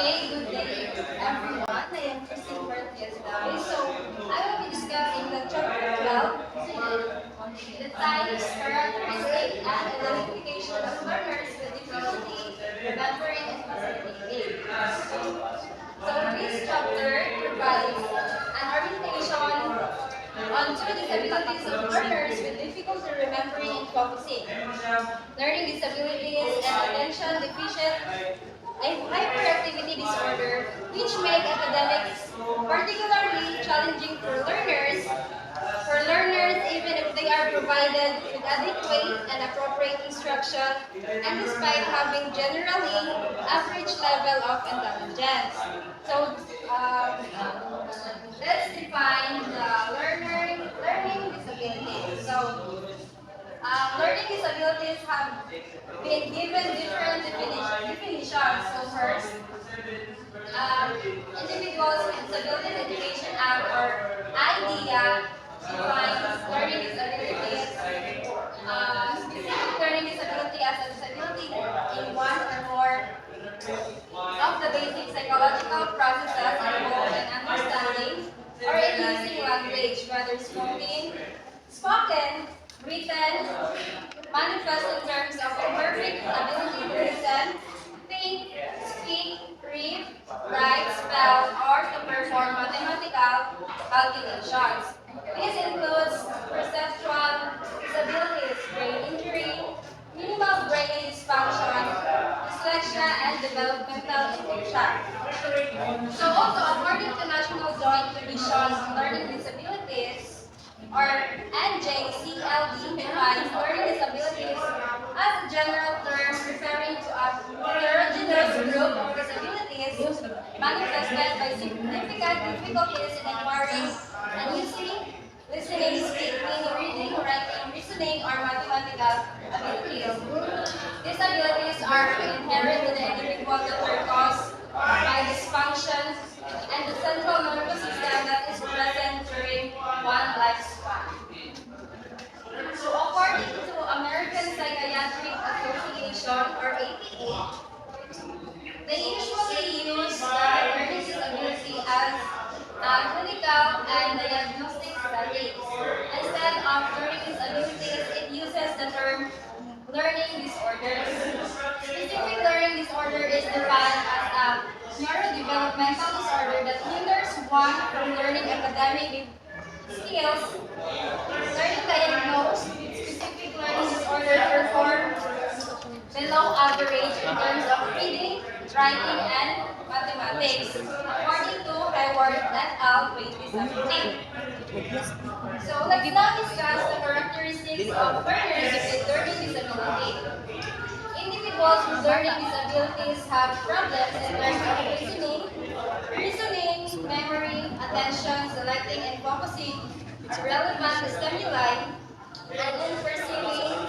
Okay, good day everyone. I am Christine Martinez Davi. So I will be discussing the chapter 12, the types, characteristics, and identification of learners with difficulty, remembering, and facilitating. So this chapter provides an orientation on two disabilities of learners with difficulty remembering and focusing, learning disabilities, and attention deficit a hyperactivity disorder, which make academics particularly challenging for learners even if they are provided with adequate and appropriate instruction, and despite having generally average level of intelligence. So, let's define the learning disability. So, learning disabilities have been given different definitions. So first, Individuals with Disabilities Education Act or IDEA defines learning disabilities, specific learning disability as a disability in one or more of the basic psychological processes involved in understanding or in using language, whether spoken, written, manifest in terms of imperfect ability to listen, think, speak, read, write, spell, or to perform mathematical calculations. This includes perceptual disabilities, brain injury, minimal brain dysfunction, dyslexia, and developmental impairment. So also, according to National Joint Commission on Learning Disabilities, or NJCLD, defines learning disabilities as a general term referring to a heterogeneous group of disabilities manifested by significant difficulties in acquiring and using listening, speaking, reading, writing, reasoning, or mathematical abilities. These abilities are inherent in the individual that are caused by dysfunctions and the central nervous system that is present during one lifespan. So according to American Psychiatric Association or APA, they usually use the learning disability as a clinical and diagnostic setting. Instead of learning disabilities, it uses the term learning disorders. Specific learning disorder is defined as a neurodevelopmental disorder that hinders one from learning academic skills. Learning diagnosed with specific learning disorder perform below average in terms of reading, writing, and mathematics, according to Hayward et al. 2017. So let's now discuss the characteristics of learners with learning disability. Individuals with learning disabilities have problems in terms of reasoning, memory, attention, selecting, and focusing relevant stimuli, and in perceiving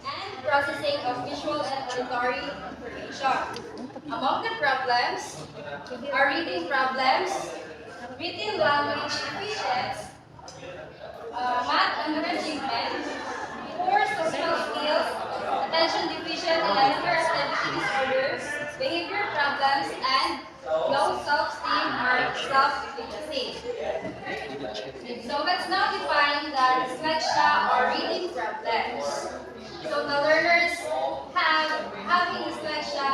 and processing of visual and auditory information. Among the problems are reading problems, written language deficiencies, math underachievement, poor social skills, attention deficit and hyperactivity disorders, behavior problems, and low self-esteem or self-efficacy. So let's now define the dyslexia or reading problems. So the learners having dyslexia,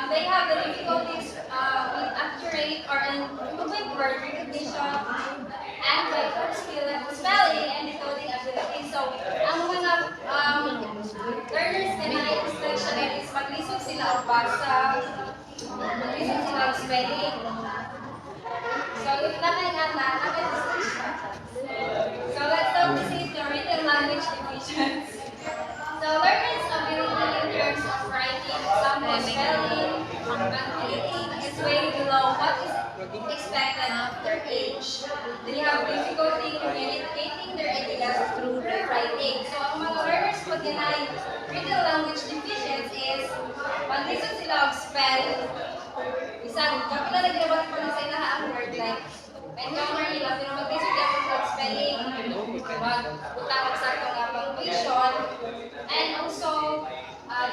they have the difficulties with accurate or improving word recognition and by spelling and decoding ability. So ang mga learners na may dyslexia is maglisod sila og basa, maglisod sila og spelling. So if dyslexia. So let's now proceed to written language divisions. So learners' ability in terms of writing, example spelling, and reading is way below what is expected of their age. They have difficulty communicating their ideas through their writing. So ang mga learners pag ganay written language deficiencies is pag-lisod sila og spell, isang kapila nagawag ko na sa ilaha ang word like encounter nila, pero mag-lisod ka og spelling, mag-utang sa itong punctuation, and also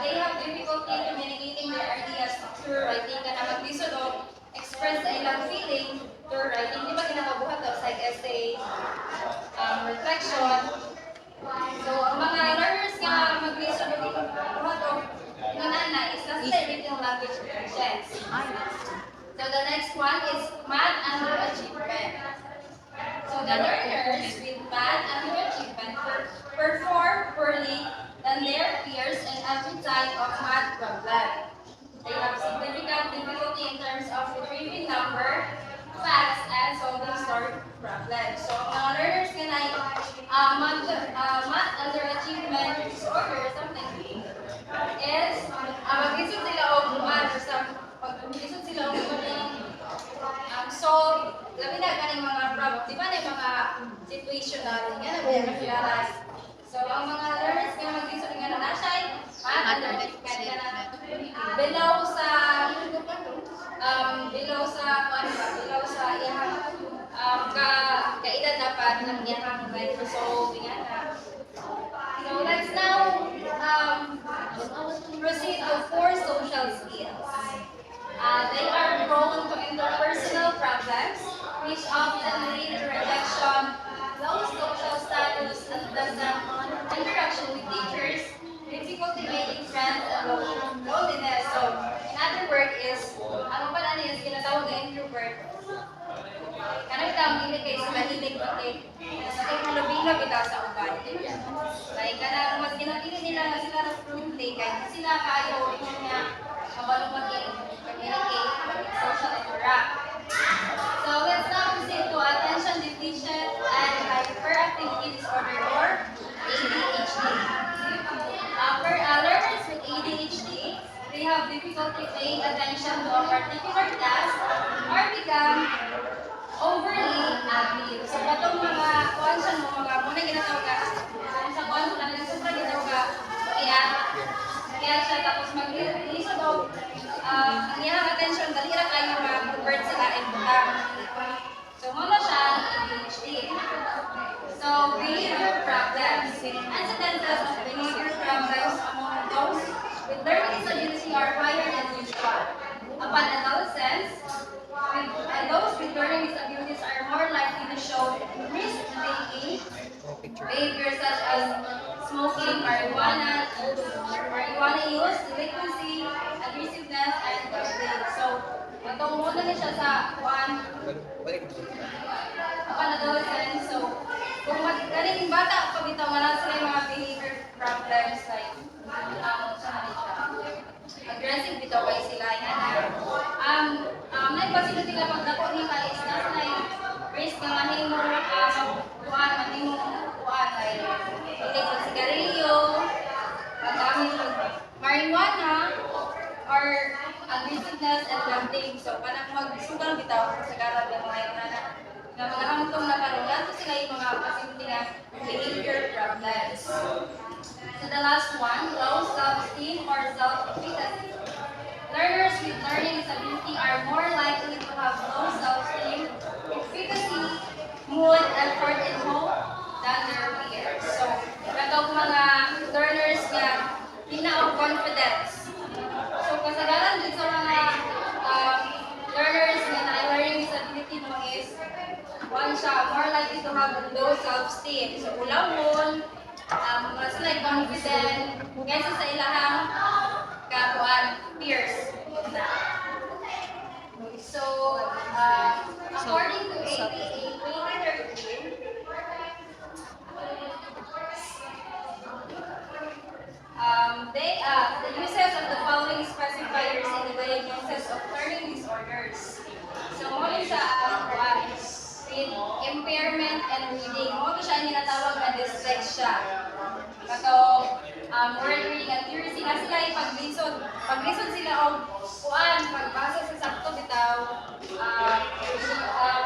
they have difficulty communicating their ideas through writing. Kana mag-lisod language proficiency. So the next one is math underachievement. So the learners with math underachievement perform poorly than their peers in every type of math problem. They have significant difficulty in terms of retrieving number, facts, and solving story problems. So ang mga learners nga na math underachievement disorder or something is mag-isip sila o math or some pag-isip sila o solve labi na kaning mga problem. Di ba na yung mga situational nga na may realize. So ang mga learners nga mag-isip nga na siya math underachievement nga na below sa iyang kaedad dapat ng iyang like resolve nga na. So let's now proceed to 4 social skills. They are prone to interpersonal problems, which often lead to rejection, low social status, and interaction with teachers, difficulty making friends, and loneliness. So, another word is, ano pa na niya, kinatawag na introvert. Kanang itaw, hindi kayo sila hilig sa kay halubilo bitaw sa uban. Like, kanang mas ginapili nila na sila na fluently, kahit sila kayo, yung nga, kabalong mag-communicate, social interact. So, let's now proceed to attention deficit and hyperactivity disorder or ADHD. Learners with ADHD, they have difficulty paying attention to a particular task or become overly active. So, katong mga kuwansan mo, mga muna ginatawag ka, sa kuwansan na nagsutra ginatawag ka, kaya siya tapos mag-release daw, ang iyang attention, dali na kayo ma-convert sila and so, muna siya ADHD. So, behavior problems. Incidences of behavior problems among those with learning disability are higher than usual. Upon adolescence, those with learning disabilities are more likely to show risk-taking behaviors such as smoking, marijuana use, delinquency, aggressiveness, and gambling. So, itong muna na siya sa upon adolescence. So, kung galing bata, pag ito, malang sila yung mga behavior problems like aggressive dito kayo sila. Nagpasilo sila pagdako ni Kalis na risk na mahimo like hindi pag sigarilyo, paggamit ng marijuana, or aggressiveness and gambling. So, panang magsugal bitaw sa garab ng mga yung na mga hamtong na karoon, sila yung mga pasimple na behavior problems. So the last one, low self-esteem or self-efficacy. Learners with learning disability are more likely to have low self-esteem, efficacy, mood, effort, and hope than their peers. So, katong mga learners nga, of confidence. So, kasagaran din sa mga learners na learning disability mo is one siya, more likely to have low self-esteem. So, ulawon, mga sila confident, kaysa sa ilahang kakuan, peers. So, according to APA 2013, the uses of the following specifiers in the diagnosis of learning disorders. So, mo sa with impairment and reading. Mo siya ginatawag na dyslexia. Kato, word reading accuracy na sila paglisod. Paglisod sila o kuan, pagbasa sa sakto bitaw,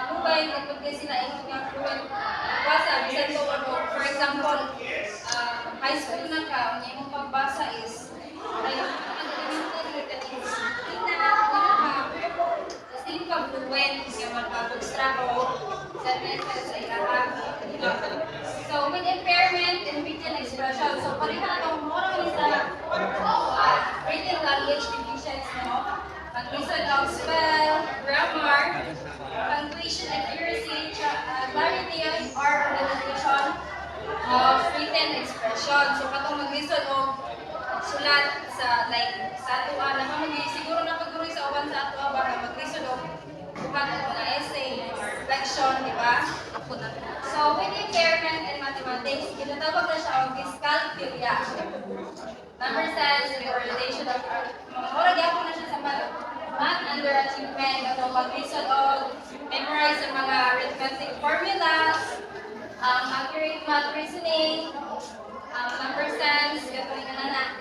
mobile, pagpagli sila yung fluent pagbasa. Bisan ko, for example, high school na ka, ang iyong pagbasa is, hindi ka fluent, hindi ka magpapag-struggle, sa ilaha. So, with impairment and written expression, so pareha na itong morang isa written language deficiency, no? Pag-lisod ng spell, grammar, punctuation accuracy, clarity or organization of written expression. So, katong mag-lisod o sulat sa, like, sa tuwa na kami, siguro So, with impairment in mathematics, ginatawag na siya ang dyscalculia. Number sense, correlation of mura gyapon na siya sa math underachievement, ato mag-reason o memorize ang mga arithmetic formulas, accurate math reasoning, number sense, gatuloy na.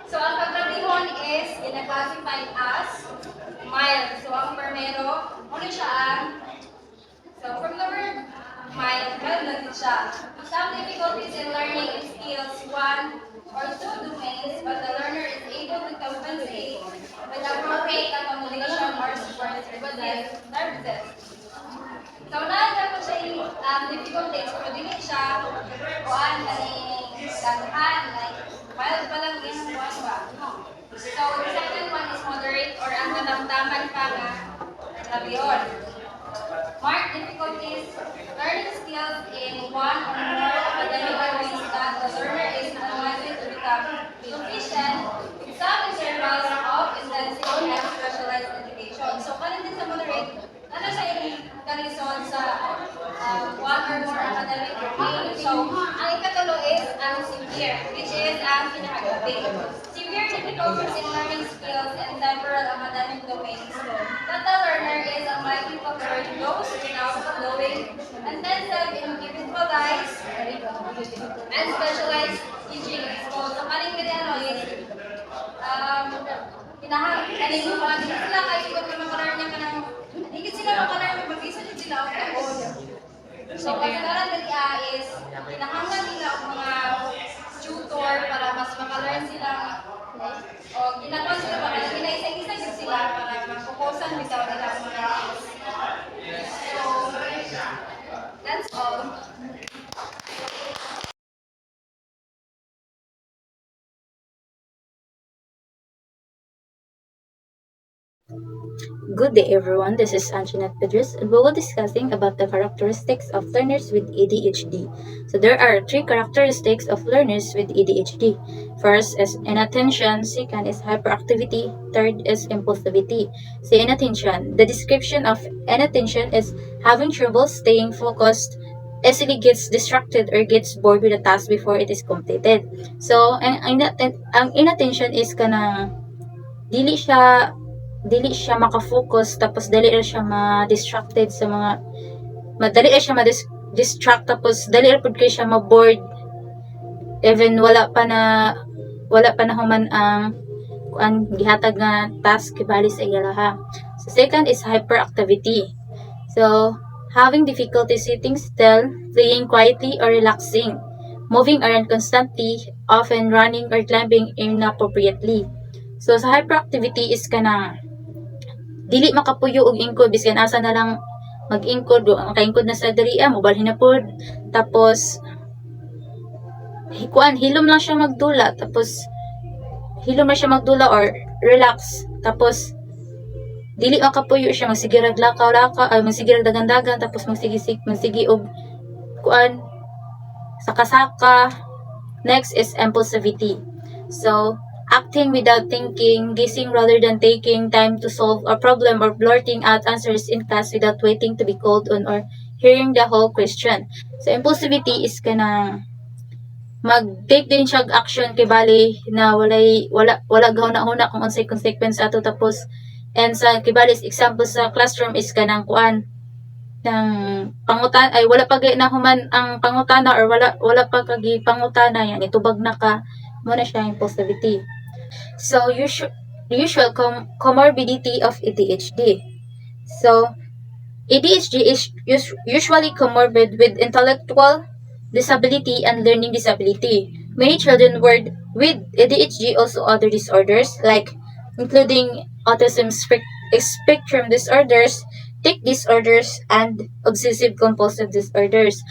So, ang pagkabihon is gina-classified as mild. So, ang primero, ano siya so, from the word mild, mild lang din siya. Some difficulties in learning skills, one or two domains, but the learner is able to compensate with appropriate accommodation or support services. So, naanda ko siya yung difficulties, pero dili siya kuhaan kaning daghan, like, mild pa lang din ang kuhaan ba? So, the second one is moderate or ang katamtaman pa nga labiyon. Mark difficulties, learning skills in one or more academic domains that the learner is unlikely to become proficient with some intervals of intensive and specialized education. So, kanin din sa moderate, ano sa yung kalisod sa one or more academic domain. So, ang ikatulo is ang severe, which is ang pinakagabi. Severe difficulties in learning skills in several academic domains that the learner is unlikely to observe those without knowing intensive, individualized, and specialized teaching. So, sa kaling ano is, kaning mga sila kayo kung makalar niya ka ng higit sila makalar, mag-isa din sila ang taon. So, kasagaran nila is, kinahanglan nila ang mga tutor para mas makalar sila o ginagawa sila para ginaisa-isa din sila para magpukusan bitaw nila ang mga so, that's all. Good day everyone, this is Anjanette Pedres and we will be discussing about the characteristics of learners with ADHD. So there are three characteristics of learners with ADHD. First is inattention, second is hyperactivity, third is impulsivity. So inattention, the description of inattention is having trouble staying focused, easily gets distracted or gets bored with a task before it is completed. So ang inattention is kanang dili siya makafocus tapos dali ra siya ma-distracted sa mga madali ra siya ma-distract tapos dali ra pud kay siya ma-bored even wala pa na human ang gihatag nga task kibali sa iya. So second is hyperactivity. So having difficulty sitting still, playing quietly or relaxing, moving around constantly, often running or climbing inappropriately. So sa hyperactivity is kanang dili makapuyo og ingkod biskan asa na lang mag-ingkod kaingkod na sa diriya mobalhin na pod tapos hilom lang siya magdula or relax tapos dili makapuyo siya magsigirag lakaw-lakaw ay magsigirag dagan-dagan tapos magsigi og kuan saka-saka. Next is impulsivity. So acting without thinking, guessing rather than taking time to solve a problem, or blurting out answers in class without waiting to be called on or hearing the whole question. So, impulsivity is kanang mag-take din siya action kay bali na wala gahuna-huna kung unsay consequence ato tapos and sa kibali example sa classroom is kanang kuan ng pangutan ay wala pa na human ang pangutana or wala pa kagi pangutana yan itubag na ka mo na siya impulsivity. So, usual comorbidity of ADHD. So, ADHD is usually comorbid with intellectual disability and learning disability. Many children with ADHD also other disorders like including autism spectrum disorders, tic disorders, and obsessive compulsive disorders.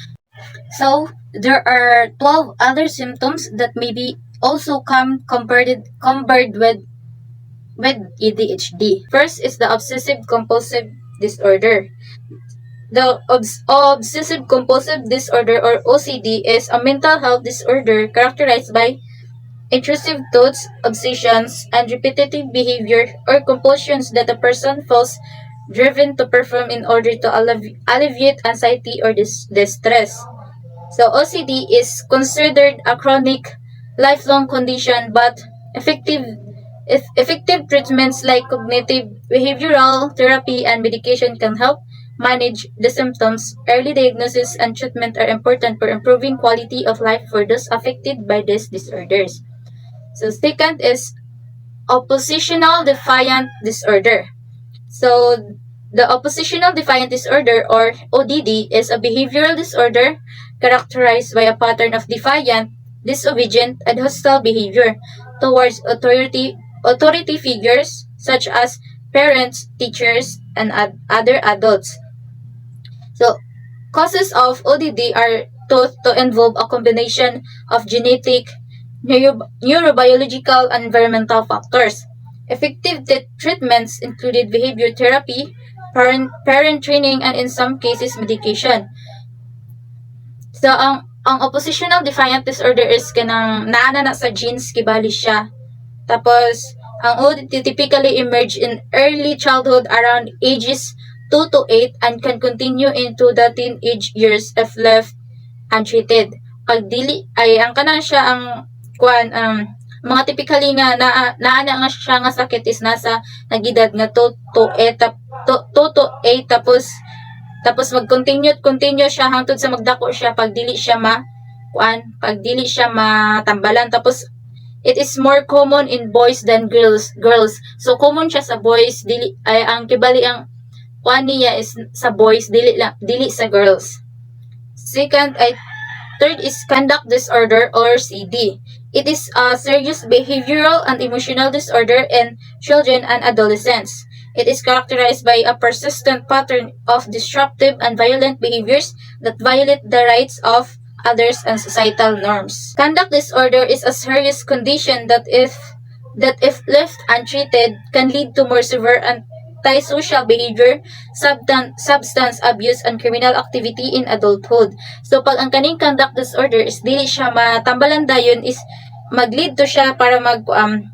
So, there are 12 other symptoms that may be also come combined with ADHD. First is the obsessive compulsive disorder. The obsessive compulsive disorder or OCD is a mental health disorder characterized by intrusive thoughts, obsessions, and repetitive behavior or compulsions that a person feels driven to perform in order to alleviate anxiety or distress. So OCD is considered a chronic, lifelong condition, but effective treatments like cognitive behavioral therapy and medication can help manage the symptoms. Early diagnosis and treatment are important for improving quality of life for those affected by these disorders. So second is oppositional defiant disorder. So the oppositional defiant disorder, or ODD, is a behavioral disorder characterized by a pattern of defiant, disobedient, and hostile behavior towards authority figures such as parents, teachers, and other adults. So causes of ODD are thought to involve a combination of genetic, neurobiological, and environmental factors. Effective treatments included behavior therapy, parent training, and in some cases medication. So ang oppositional defiant disorder is kanang naana na sa genes kibali siya. Tapos ang ODD typically emerge in early childhood around ages 2 to 8 and can continue into the teenage years if left untreated. Pag dili ay ang kanang siya ang mga typically nga naana nga siya nga sakit is nasa nagidad nga 2 to 8 tapos mag-continue siya hangtod sa magdako siya pag dili siya matambalan. Tapos it is more common in boys than girls. So common siya sa boys, dili ay ang kibali ang niya is sa boys, dili sa girls. Third is conduct disorder or CD. It is a serious behavioral and emotional disorder in children and adolescents. It is characterized by a persistent pattern of disruptive and violent behaviors that violate the rights of others and societal norms. Conduct disorder is a serious condition that if left untreated can lead to more severe antisocial behavior, substance abuse, and criminal activity in adulthood. So pag ang kaning conduct disorder is dili siya matambalan dayon is mag-lead to siya para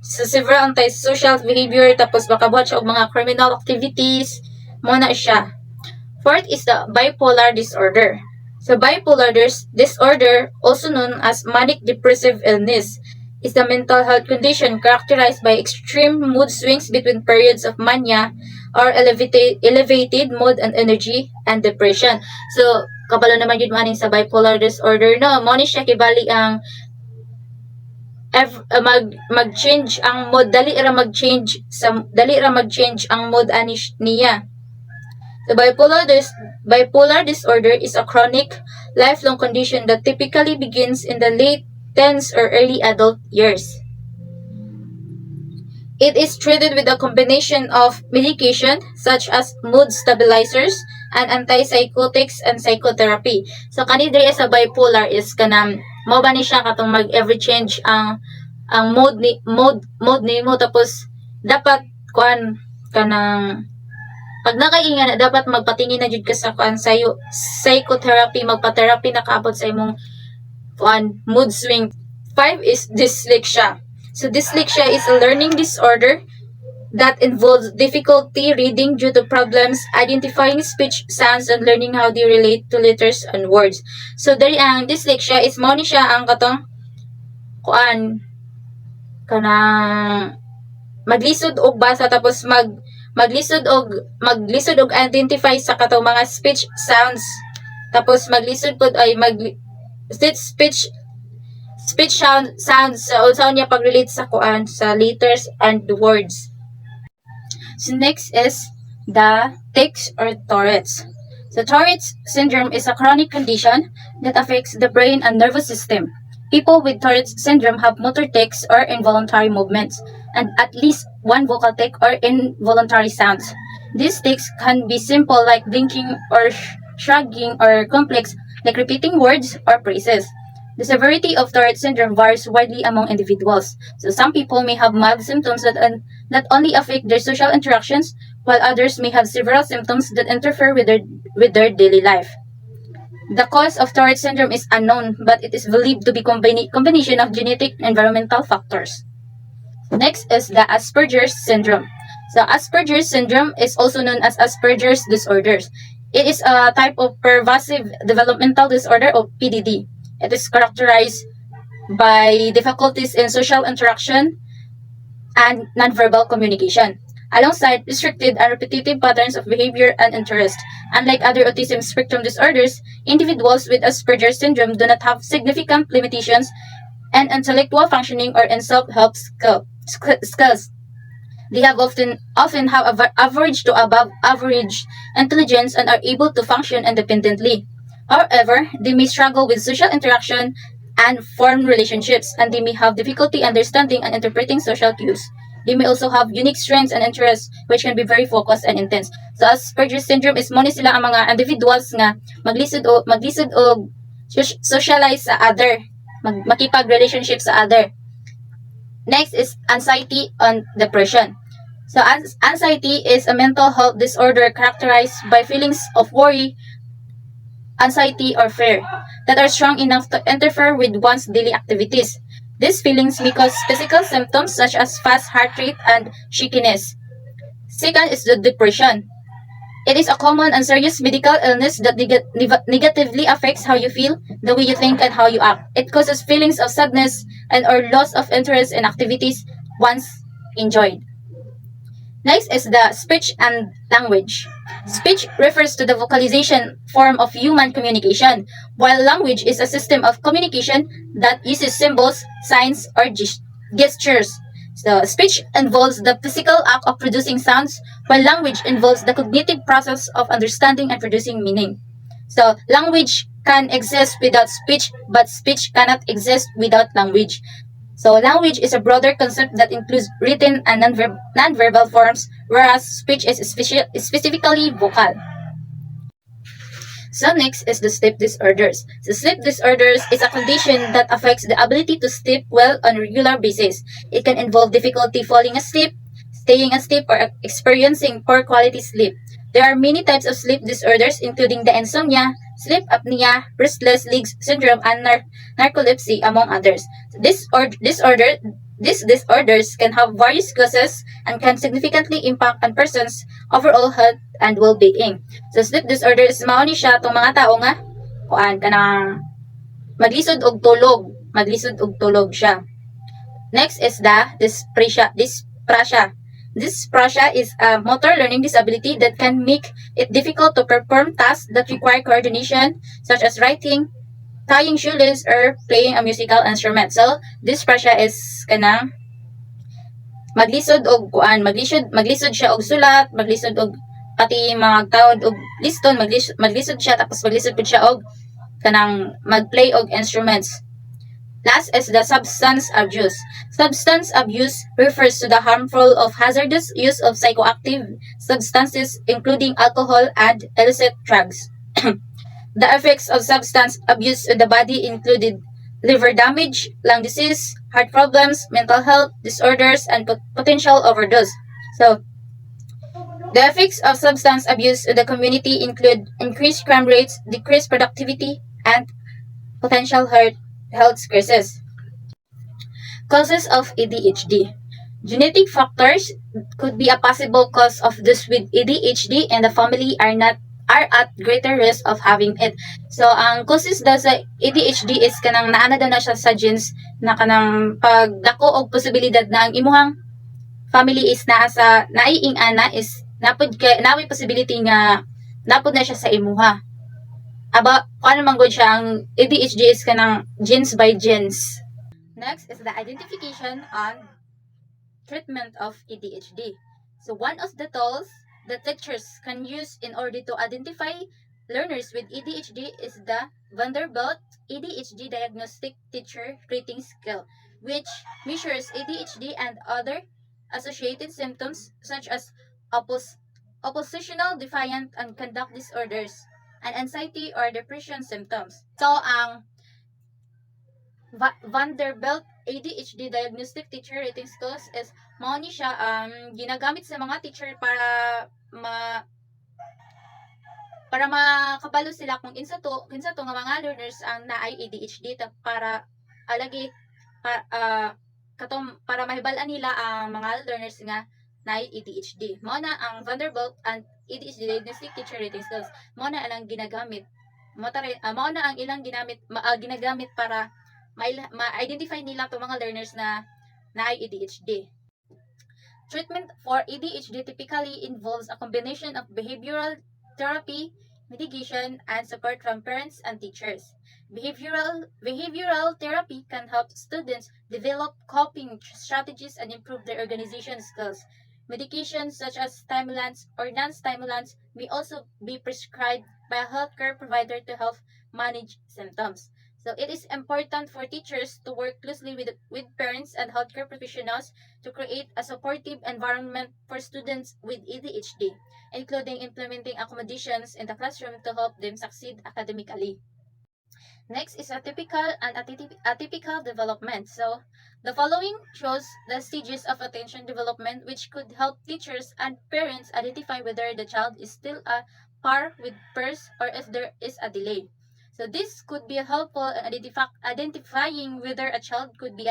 sa severe antisocial behavior, tapos makabuhat siya og mga criminal activities mo na siya. Fourth is the bipolar disorder. So bipolar disorder, also known as manic depressive illness, is a mental health condition characterized by extreme mood swings between periods of mania or elevated mood and energy and depression. So kabalo naman yun maning sa bipolar disorder, no? Mo ni siya kibali ang mag-change ang mood, dali ra mag-change ang mood niya. The bipolar disorder is a chronic, lifelong condition that typically begins in the late teens or early adult years. It is treated with a combination of medication such as mood stabilizers and antipsychotics and psychotherapy. So kani diri sa bipolar is kanang mo ba ni siya katong mag-every change ang mood nimo, tapos dapat kanang pag nakainga na dapat magpatingin na jud ka sa psychotherapy, magpa-therapy na kaabot sa imong mood swing. 5 is dyslexia. So dyslexia is a learning disorder that involves difficulty reading due to problems identifying speech sounds and learning how they relate to letters and words. So dari ang dyslexia is mo ni siya ang katong kanang maglisod og basa, tapos maglisod og identify sa katong mga speech sounds, tapos maglisod pud ay speech sounds unsa niya pag-relate sa sa letters and words. So next is the tics or Tourette's. So Tourette's syndrome is a chronic condition that affects the brain and nervous system. People with Tourette's syndrome have motor tics or involuntary movements, and at least one vocal tic or involuntary sounds. These tics can be simple like blinking or shrugging, or complex like repeating words or phrases. The severity of Tourette's syndrome varies widely among individuals. So some people may have mild symptoms that only affect their social interactions, while others may have several symptoms that interfere with their daily life. The cause of Tourette's syndrome is unknown, but it is believed to be combination of genetic and environmental factors. Next is the Asperger's syndrome. So Asperger's syndrome is also known as Asperger's disorders. It is a type of pervasive developmental disorder or PDD. It is characterized by difficulties in social interaction and nonverbal communication, alongside restricted and repetitive patterns of behavior and interest. Unlike other autism spectrum disorders, individuals with Asperger's syndrome do not have significant limitations in intellectual functioning or in self-help skills. They have often have average to above average intelligence and are able to function independently. However, they may struggle with social interaction and form relationships, and they may have difficulty understanding and interpreting social cues. They may also have unique strengths and interests which can be very focused and intense. So Asperger's syndrome is mo ni sila ang mga individuals nga maglisod o socialize sa other, makipag relationship sa other. Next is anxiety and depression. So anxiety is a mental health disorder characterized by feelings of worry, anxiety, or fear that are strong enough to interfere with one's daily activities. These feelings may cause physical symptoms such as fast heart rate and shakiness. Second is the depression. It is a common and serious medical illness that negatively affects how you feel, the way you think, and how you act. It causes feelings of sadness and or loss of interest in activities once enjoyed. Next is the speech and language. Speech refers to the vocalization form of human communication, while language is a system of communication that uses symbols, signs, or gestures. So, speech involves the physical act of producing sounds, while language involves the cognitive process of understanding and producing meaning. So, language can exist without speech, but speech cannot exist without language. So, language is a broader concept that includes written and non-verbal forms, whereas speech is specifically vocal. So next is the sleep disorders. So sleep disorders is a condition that affects the ability to sleep well on a regular basis. It can involve difficulty falling asleep, staying asleep, or experiencing poor quality sleep. There are many types of sleep disorders, including the insomnia, sleep apnea, restless legs syndrome, and narcolepsy, among others. These disorders can have various causes and can significantly impact on persons' overall health and well-being. So sleep disorders mao ni siya tong mga tao nga kuan kanang maglisod og tulog siya. Next is the dysprasia. Dysprasia is a motor learning disability that can make it difficult to perform tasks that require coordination, such as writing, tying shoelace, or playing a musical instrument. So dysprasia is kanang maglisod siya og sulat, maglisod og pati magtawod og liston, maglisod siya, tapos maglisod pud siya og kanang magplay og instruments. Last is the substance abuse. Substance abuse refers to the harmful or hazardous use of psychoactive substances, including alcohol and illicit drugs. The effects of substance abuse on the body included liver damage, lung disease, heart problems, mental health disorders, and potential overdose. So, the effects of substance abuse in the community include increased crime rates, decreased productivity, and potential health crises. Causes of ADHD. Genetic factors could be a possible cause of those with ADHD, and the family are at greater risk of having it. So, ang causes daw sa ADHD is kanang naana daw na siya sa genes na kanang pagdako og posibilidad na ang imuhang family is naa sa naiing ana is nawi possibility nga napod na siya sa imuha. Aba, paano man gud siya ang ADHD is kanang genes by genes. Next is the identification and treatment of ADHD. So one of the tools that teachers can use in order to identify learners with ADHD is the Vanderbilt ADHD Diagnostic Teacher Rating Scale, which measures ADHD and other associated symptoms such as oppositional defiant and conduct disorders and anxiety or depression symptoms. So ang Vanderbilt ADHD Diagnostic Teacher Rating Scales is mao ni siya ginagamit sa mga teacher para makabalo sila kung kinsa to nga mga learners ang naay ADHD para alagi para mahibal-an nila ang mga learners nga na ADHD. Mao na ang Vanderbilt and ADHD Diagnostic Teacher Rating Scales. Mao na ang ginagamit. Mao na ang ilang ginagamit para ma-identify nila to mga learners na ADHD. Treatment for ADHD typically involves a combination of behavioral therapy, mitigation, and support from parents and teachers. Behavioral therapy can help students develop coping strategies and improve their organization skills. Medications such as stimulants or non-stimulants may also be prescribed by a healthcare provider to help manage symptoms. So it is important for teachers to work closely with parents and healthcare professionals to create a supportive environment for students with ADHD, including implementing accommodations in the classroom to help them succeed academically. Next is atypical and atypical development. So the following shows the stages of attention development which could help teachers and parents identify whether the child is still a par with peers or if there is a delay. So this could be helpful in identifying whether a child could be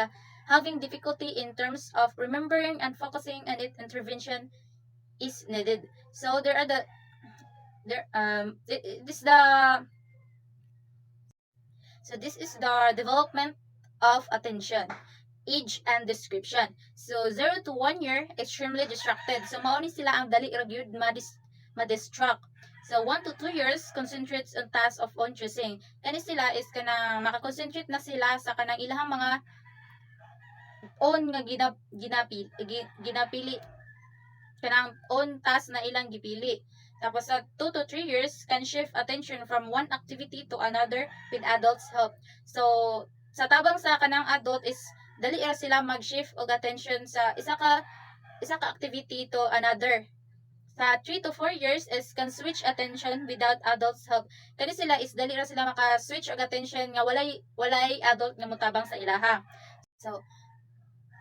having difficulty in terms of remembering and focusing, and if intervention is needed. So there are this is the development of attention, age and description. So 0 to 1 year, extremely distracted. So mao ni sila ang dali ra gyud ma-distract. So 1 to 2 years concentrates on tasks of own choosing. Kani sila is kanang makakonsentrate na sila sa kanang ilahang mga own nga ginapili. Kanang own task na ilang gipili. Tapos sa 2 to 3 years can shift attention from one activity to another with adults' help. So sa tabang sa kanang adult is dali ra sila mag-shift og attention sa isa ka activity to another. Sa 3 to 4 years is can switch attention without adults' help. Kani sila is dali ra sila maka-switch og attention nga walay adult nga motabang sa ilaha. So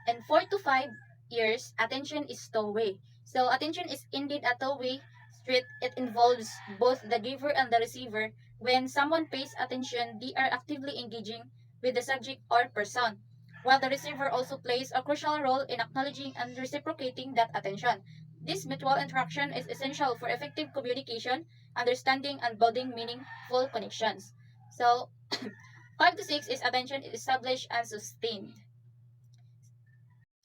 in 4 to 5 years, attention is two-way. So attention is indeed a two-way street. It involves both the giver and the receiver. When someone pays attention, they are actively engaging with the subject or person, while the receiver also plays a crucial role in acknowledging and reciprocating that attention. This mutual interaction is essential for effective communication, understanding, and building meaningful connections. So 5 to 6 is attention is established and sustained.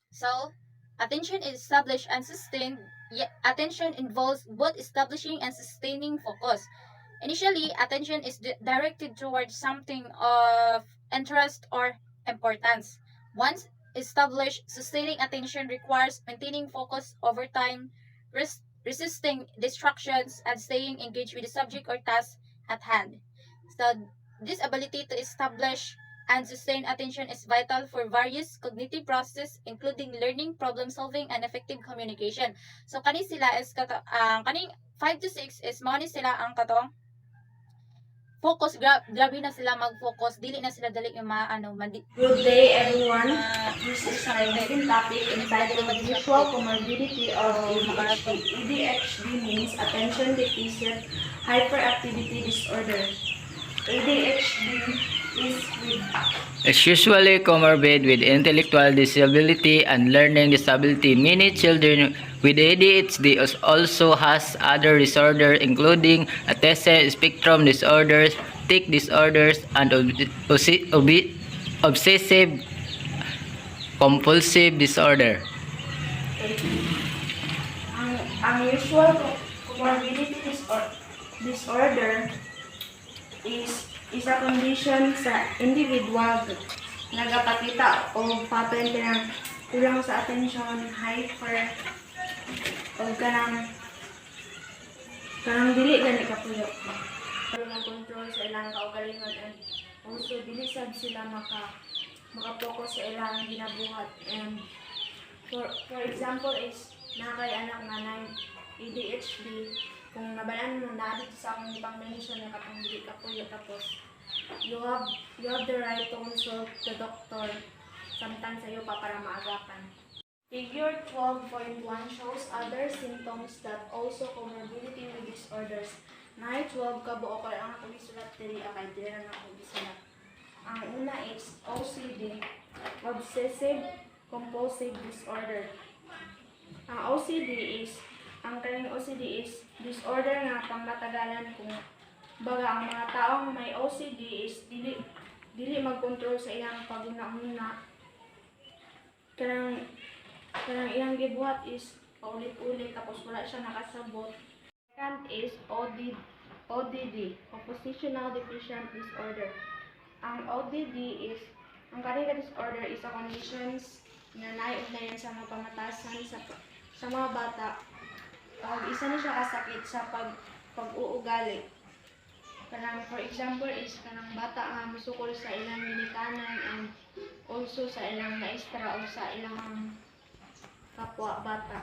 So attention is established and sustained. Yet attention involves both establishing and sustaining focus. Initially, attention is directed towards something of interest or importance. Once established, sustaining attention requires maintaining focus over time, resisting distractions, and staying engaged with the subject or task at hand. So this ability to establish and sustain attention is vital for various cognitive processes including learning, problem solving, and effective communication. So kani sila is kaning 5 to 6 is mao ni sila ang katong focus, grabe na sila mag-focus, dili na sila dali yung Good day everyone. This is our second topic entitled Visual Comorbidity of ADHD. ADHD means Attention Deficit Hyperactivity Disorder. ADHD is usually comorbid with intellectual disability and learning disability. Many children with ADHD also has other disorders including autism spectrum disorders, tic disorders, and obsessive compulsive disorder. Ang usual comorbidity disorder is a condition sa individual nagapakita o pattern ng kulang sa attention, hyper o kanang dili gani kapuyo. Pero ng control sa ilang kaugalingon and also dili sad sila maka-focus sa ilang ginabuhat. And for example is nakay anak nga ADHD, kung nabalaan mo na dito sa akong ibang mention na katong dili kapuyo, tapos you have the right to consult the doctor sometime sa iyo pa para maagapan. Figure 12.1 shows other symptoms that also comorbidity with disorders. Na 12 ka buo ko ang ako isulat diri akay diri na ako isulat. Ang una is OCD, obsessive compulsive disorder. Ang OCD is, ang kaning OCD is disorder nga pangmatagalan kung baga ang mga taong may OCD is dili magkontrol sa iyang paguna-una. Kanang iyang gibuhat is paulit-ulit tapos wala siya nakasabot. Second is ODD, Oppositional Deficient Disorder. Ang ODD is, ang kanina disorder is a conditions na naiugnayan sa mga pamatasan sa mga bata. Isa na siya kasakit sa pag-uugali. Kanang for example is kanang bata nga musukol sa ilang ginikanan and also sa ilang maestra o sa ilang kapwa bata.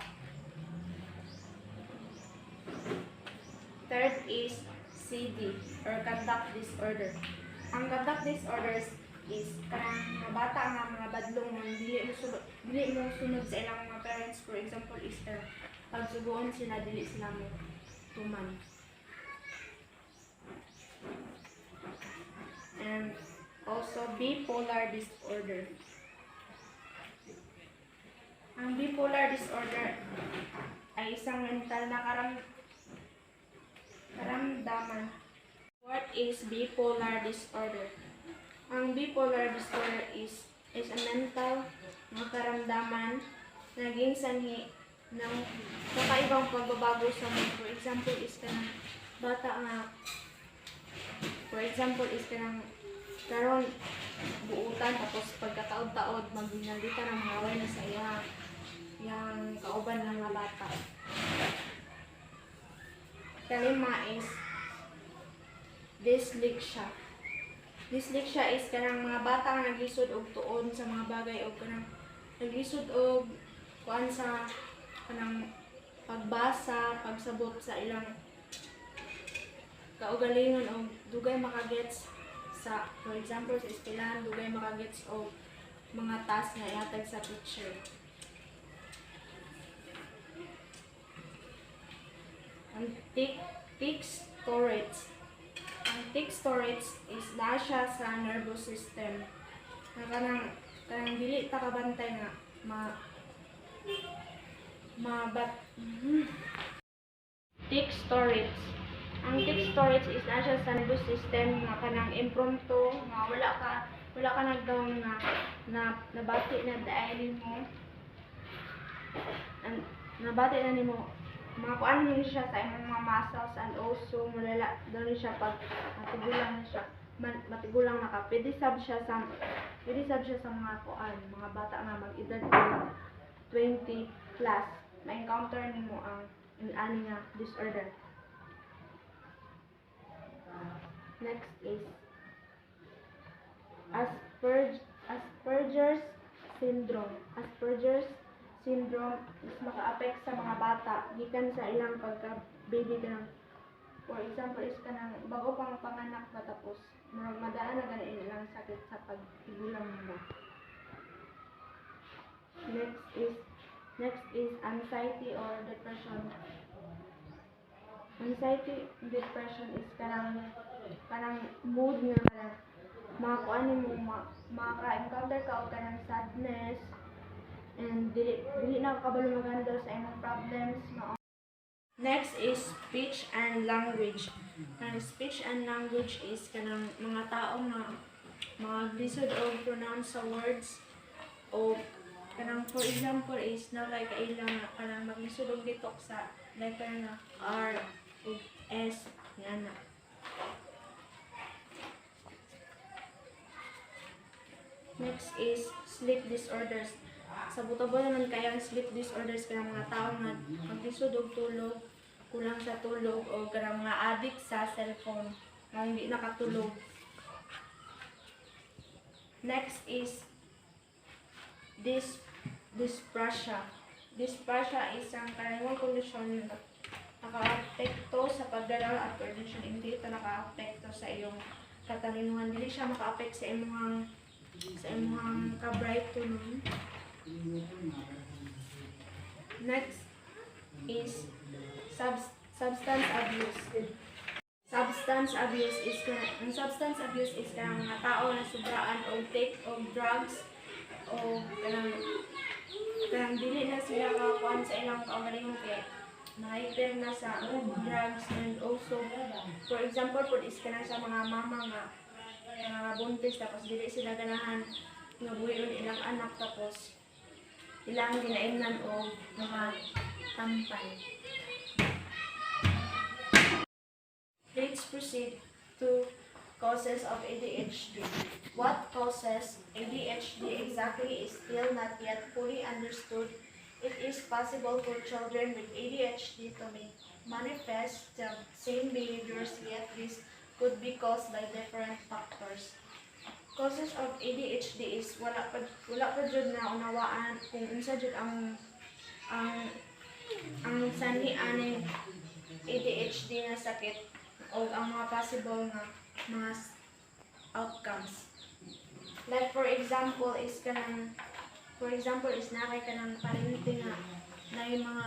Third is CD or conduct disorder. Ang conduct disorders is kanang mga bata nga mga badlong nga dili mo sunod sa ilang mga parents. For example is pag suguon sila dili sila mo tuman. And also bipolar disorder. Ang bipolar disorder ay isang mental na karamdaman. What is bipolar disorder? Ang bipolar disorder is a mental na karamdaman na naging sanhi ng kakaibang pagbabago sa mood. For example is kanang bata nga karon buutan tapos pagkataod-taod maghinalita ng mga away na sa iyang kauban ng mga bata. Kalima is dyslexia. Dyslexia is kanang mga bata nga naglisod og tuon sa mga bagay o kanang naglisod og kuan sa kanang pagbasa, pagsabot sa ilang kaugalingon o dugay makagets sa, for example sa eskwelahan, dugay makagets o mga task nga ihatag sa teacher. Ang tick storage. Ang tick storage is na siya sa nervous system. Kanang dili ta kabantay nga tick storage. Ang tick storage is na siya sa nervous system nga kanang impromptu nga wala ka nagdaw na nabati na daanin mo. Nabati na nimo mga kuan ni siya sa imong mga muscles and also mulala daw ni siya pag matigulang na ka. Pwede sab siya sa mga kuan, mga bata nga mag-edad 20 plus ma-encounter nimo ang ani nga disorder. Next is Asperger's syndrome. Asperger's syndrome is maka-affect sa mga bata gikan sa ilang pagka-baby kanang for example is kanang bago pang panganak ba tapos madaan na ganin ilang sakit sa pagtigulang nila. Next is anxiety or depression. Anxiety, depression is kanang mood nga kanang makakuan mo maka-encounter ka og kanang sadness and dili na kabalo mag-handle sa imong problems no. Next is speech and language. Kanang speech and language is kanang mga tao nga mga lisod og pronounce sa words o kanang for example is na like kailang kanang maglisod og gitok sa letter na R o S nga na. Next is sleep disorders. Sa buto-buto naman kaya ang sleep disorders kaya mga tao nga maglisod og tulog, kulang sa tulog o kaya mga addict sa cellphone nga hindi nakatulog. Next is dysprasia. Dysprasia is ang karaniwang kondisyon na naka-apekto sa pagdalaw at coordination. Hindi ito naka-apekto sa iyong katalinuhan. Dili siya maka-apekto sa imong ka-bright tunon. Next is substance abuse. Substance abuse is kanang mga tao na sobraan og take og drugs o kanang Kaya dili na sila kakuan sa ilang kaugalingon kay na-hyper na sa drugs and also for example pud is kana sa mga mama nga buntis tapos dili sila ganahan nga buhion ilang anak tapos ilang ginaingnan og mga tampay. Let's proceed to causes of ADHD. What causes ADHD exactly is still not yet fully understood. It is possible for children with ADHD to manifest the same behaviors, yet this could be caused by different factors. Causes of ADHD is wala pa jud na unawaan kung unsa jud ang sanhi aning ADHD nga sakit o ang mga possible nga mga outcomes. Like for example is nakay kanang parinti nga na yung mga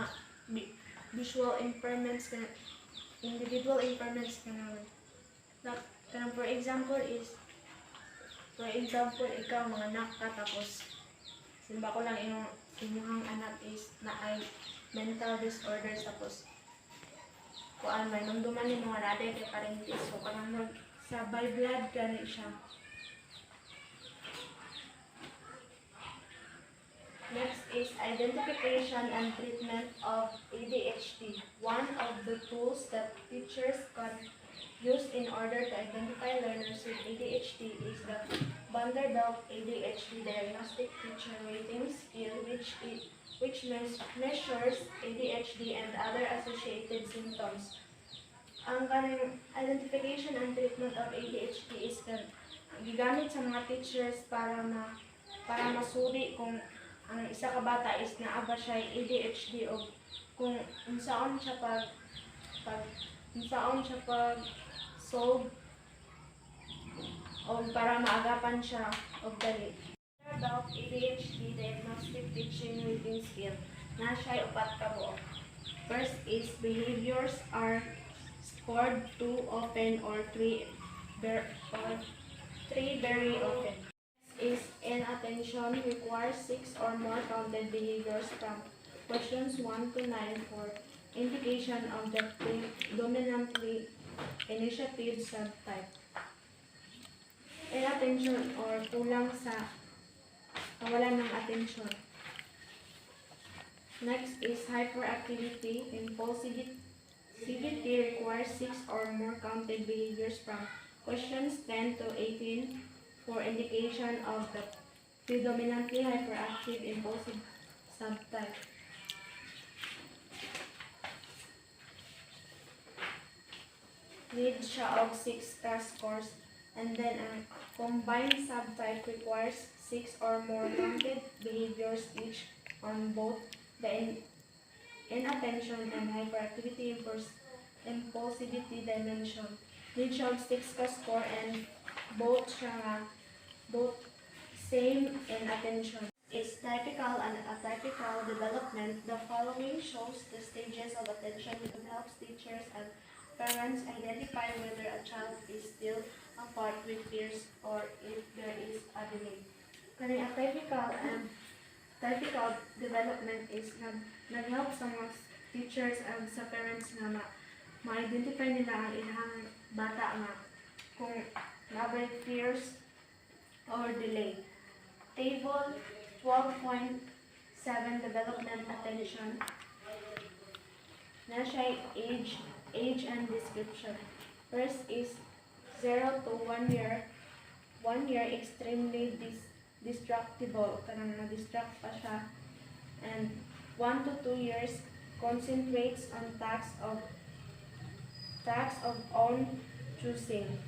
visual impairments ka individual impairments kanang for example ikaw mga anak ka tapos simba ko lang inyong anak is na ay mental disorders tapos kuan may nungduman ni mga naday kay parinti so kanang sa by blood gani siya. Next is identification and treatment of ADHD. One of the tools that teachers can use in order to identify learners with ADHD is the Vanderbilt ADHD Diagnostic Teacher Rating Scale, which measures ADHD and other associated symptoms. Ang kaning identification and treatment of ADHD is gigamit sa mga teachers para masuri kung ang isa ka bata is naa ba siya ADHD o kung unsaon siya pag solve o para maagapan siya og dali. About ADHD Diagnostic Teaching Rating Scale, na siya upat ka buok. First is behaviors are scored 2 often or 3 very often. Is inattention requires 6 or more counted behaviors from questions 1 to 9 for indication of the predominantly initiative subtype. Inattention or kulang sa kawalan ng atensyon. Next is hyperactivity. Impulsivity requires 6 or more counted behaviors from questions 10 to 18 for indication of the predominantly hyperactive impulsive subtype. Need siya of 6 test scores, and then ang combined subtype requires 6 or more counted behaviors each on both the inattention and hyperactivity impulsivity dimension. Need siya of 6 ka score and both same in attention. Is typical and atypical development. The following shows the stages of attention that helps teachers and parents identify whether a child is still apart with peers or if there is a delay. Kani atypical and typical development is nag-help sa mga teachers and sa parents nga ma-identify nila ang ilang bata nga kung nabay peers or delay. Table 12.7 development attention. Na siya age and description. First is 0 to 1 year. 1 year extremely distractible. Kanang na-distract pa siya. And 1 to 2 years concentrates on tasks of own choosing.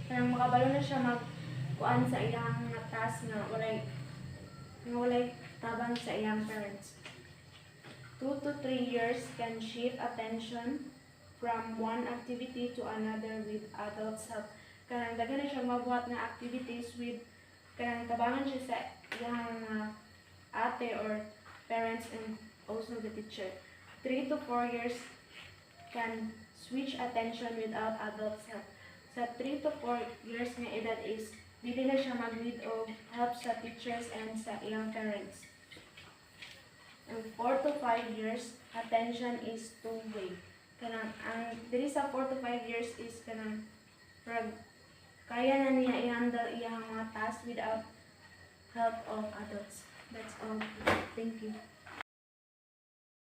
Kanang makabalo na siya magkuan sa iyang mga task nga walay tabang sa iyang parents. 2 to 3 years can shift attention from one activity to another with adults help. Kanang daghan na siya mabuhat nga activities with kanang tabangan siya sa iyang ate or parents and also the teacher. 3 to 4 years can switch attention without adults help. Sa 3 to 4 years nga edad is dili na siya mag-need o help sa teachers and sa iyang parents. And 4 to 5 years, attention is two-way. Kanang, ang diri sa 4 to 5 years is kanang, kaya na niya i-handle iyang mga tasks without help of adults. That's all. Thank you.